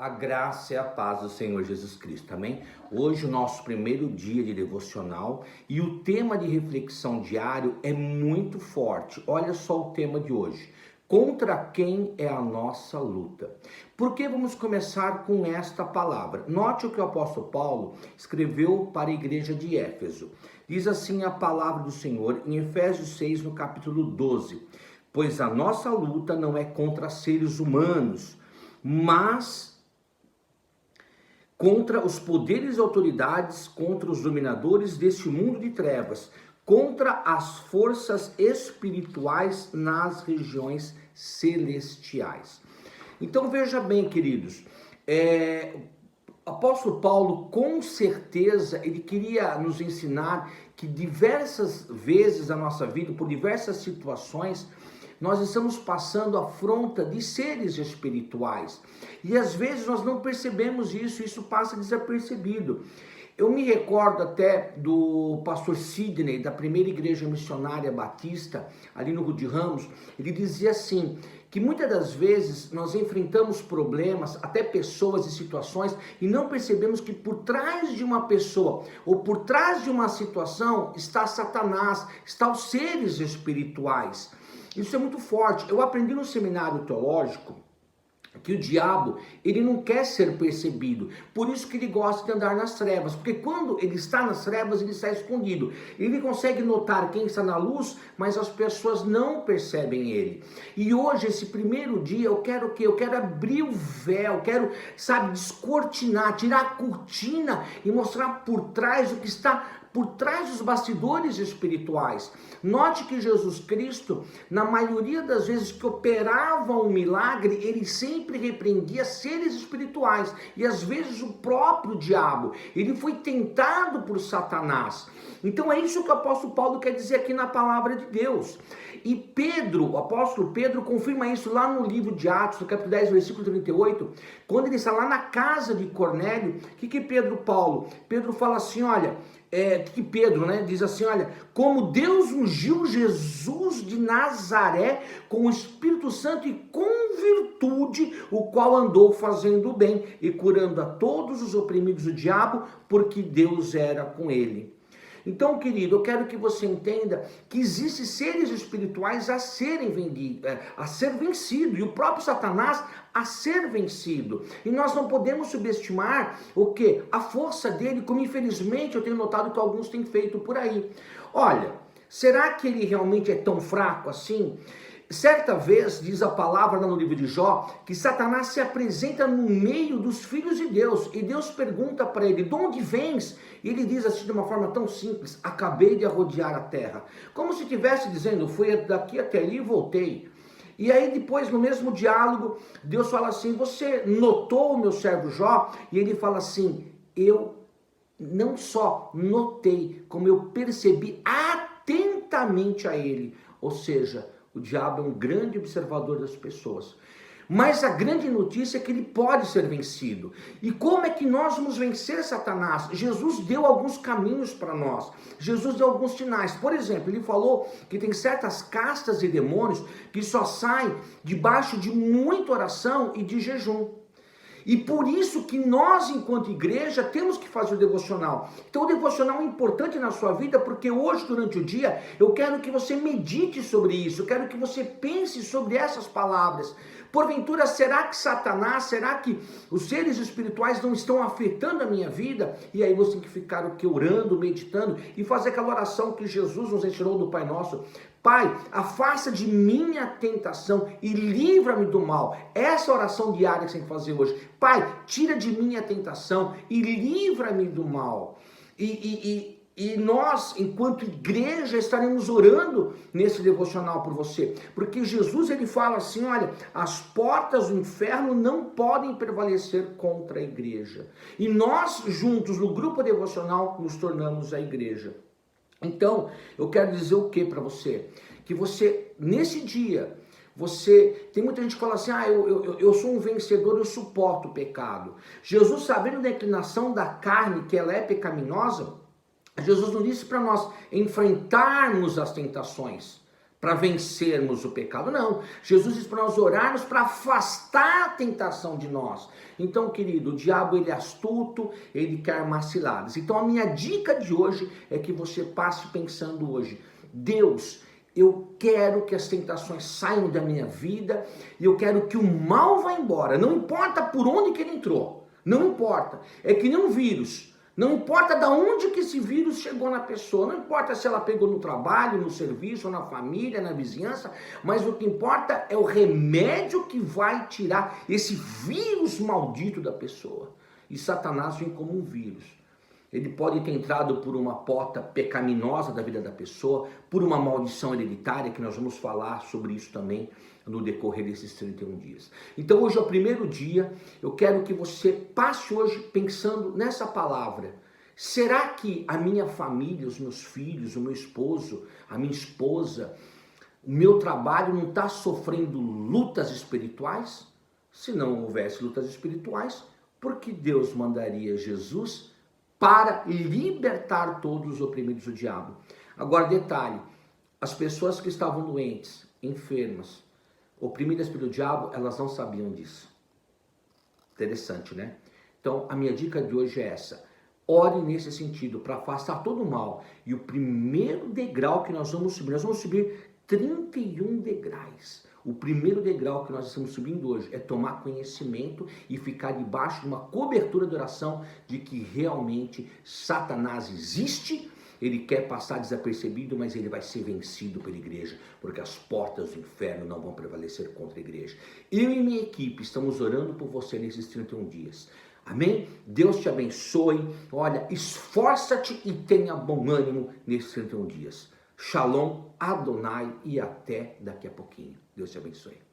A graça e a paz do Senhor Jesus Cristo, amém? Hoje o nosso primeiro dia de devocional e o tema de reflexão diário é muito forte. Olha só o tema de hoje. Contra quem é a nossa luta? Por que vamos começar com esta palavra? Note o que o apóstolo Paulo escreveu para a igreja de Éfeso. Diz assim a palavra do Senhor em Efésios 6, no capítulo 12. Pois a nossa luta não é contra seres humanos, mas contra os poderes e autoridades, contra os dominadores deste mundo de trevas, contra as forças espirituais nas regiões celestiais. Então veja bem, queridos, o apóstolo Paulo, com certeza, ele queria nos ensinar que diversas vezes na nossa vida, por diversas situações, nós estamos passando afronta de seres espirituais. E às vezes nós não percebemos isso, isso passa desapercebido. Eu me recordo até do pastor Sidney, da primeira igreja missionária batista, ali no Rio de Ramos. Ele dizia assim, que muitas das vezes nós enfrentamos problemas, até pessoas e situações, e não percebemos que por trás de uma pessoa, ou por trás de uma situação, está Satanás, estão os seres espirituais. Isso é muito forte. Eu aprendi no seminário teológico que o diabo, ele não quer ser percebido, por isso que ele gosta de andar nas trevas, porque quando ele está nas trevas, ele está escondido, ele consegue notar quem está na luz, mas as pessoas não percebem ele. E hoje, esse primeiro dia, eu quero o quê? Eu quero abrir o véu, quero, descortinar, tirar a cortina e mostrar por trás o que está por trás dos bastidores espirituais. Note que Jesus Cristo, na maioria das vezes que operava um milagre, ele sempre repreendia seres espirituais, e às vezes o próprio diabo. Ele foi tentado por Satanás. Então é isso que o apóstolo Paulo quer dizer aqui na palavra de Deus. E Pedro, o apóstolo Pedro, confirma isso lá no livro de Atos, no capítulo 10, versículo 38, quando ele está lá na casa de Cornélio. O que Pedro fala assim, olha, Pedro, diz assim, olha, como Deus ungiu Jesus de Nazaré com o Espírito Santo e com virtude, o qual andou fazendo o bem e curando a todos os oprimidos do diabo, porque Deus era com ele. Então, querido, eu quero que você entenda que existem seres espirituais a ser vencido, e o próprio Satanás a ser vencido. E nós não podemos subestimar o quê? A força dele, como infelizmente eu tenho notado que alguns têm feito por aí. Olha, será que ele realmente é tão fraco assim? Certa vez, diz a palavra no livro de Jó, que Satanás se apresenta no meio dos filhos de Deus, e Deus pergunta para ele, de onde vens? E ele diz assim de uma forma tão simples, acabei de rodear a terra. Como se estivesse dizendo, fui daqui até ali e voltei. E aí depois, no mesmo diálogo, Deus fala assim, você notou o meu servo Jó? E ele fala assim, eu não só notei, como eu percebi atentamente a ele. Ou seja, o diabo é um grande observador das pessoas. Mas a grande notícia é que ele pode ser vencido. E como é que nós vamos vencer Satanás? Jesus deu alguns caminhos para nós. Jesus deu alguns sinais. Por exemplo, ele falou que tem certas castas de demônios que só saem debaixo de muita oração e de jejum. E por isso que nós, enquanto igreja, temos que fazer o devocional. Então o devocional é importante na sua vida, porque hoje, durante o dia, eu quero que você medite sobre isso, eu quero que você pense sobre essas palavras. Porventura, será que os seres espirituais não estão afetando a minha vida? E aí você tem que ficar orando, meditando e fazer aquela oração que Jesus nos ensinou do Pai Nosso. Pai, afasta de mim a tentação e livra-me do mal. Essa oração diária que você tem que fazer hoje. Pai, tira de mim a tentação e livra-me do mal. E nós, enquanto igreja, estaremos orando nesse devocional por você. Porque Jesus, ele fala assim, olha, as portas do inferno não podem prevalecer contra a igreja. E nós, juntos, no grupo devocional, nos tornamos a igreja. Então, eu quero dizer o que para você? Que você, nesse dia, tem muita gente que fala assim, eu sou um vencedor, eu suporto o pecado. Jesus, sabendo da inclinação da carne, que ela é pecaminosa, Jesus não disse para nós enfrentarmos as tentações. para vencermos o pecado. Não, Jesus diz para nós orarmos para afastar a tentação de nós. Então, querido, o diabo ele é astuto, ele quer armar ciladas. Então, a minha dica de hoje é que você passe pensando hoje: Deus, eu quero que as tentações saiam da minha vida e eu quero que o mal vá embora. Não importa por onde que ele entrou, não importa. É que nem um vírus. Não importa de onde que esse vírus chegou na pessoa, não importa se ela pegou no trabalho, no serviço, na família, na vizinhança, mas o que importa é o remédio que vai tirar esse vírus maldito da pessoa. E Satanás vem como um vírus. Ele pode ter entrado por uma porta pecaminosa da vida da pessoa, por uma maldição hereditária, que nós vamos falar sobre isso também no decorrer desses 31 dias. Então hoje é o primeiro dia, eu quero que você passe hoje pensando nessa palavra. Será que a minha família, os meus filhos, o meu esposo, a minha esposa, o meu trabalho não está sofrendo lutas espirituais? Se não houvesse lutas espirituais, por que Deus mandaria Jesus para libertar todos os oprimidos do diabo? Agora, detalhe, as pessoas que estavam doentes, enfermas, oprimidas pelo diabo, elas não sabiam disso. Interessante, né? Então, a minha dica de hoje é essa. Ore nesse sentido, para afastar todo o mal. E o primeiro degrau que nós vamos subir 31 degraus. O primeiro degrau que nós estamos subindo hoje é tomar conhecimento e ficar debaixo de uma cobertura de oração de que realmente Satanás existe. Ele quer passar desapercebido, mas ele vai ser vencido pela igreja, porque as portas do inferno não vão prevalecer contra a igreja. Eu e minha equipe estamos orando por você nesses 31 dias. Amém? Deus te abençoe. Olha, esforça-te e tenha bom ânimo nesses 31 dias. Shalom, Adonai e até daqui a pouquinho. Deus te abençoe.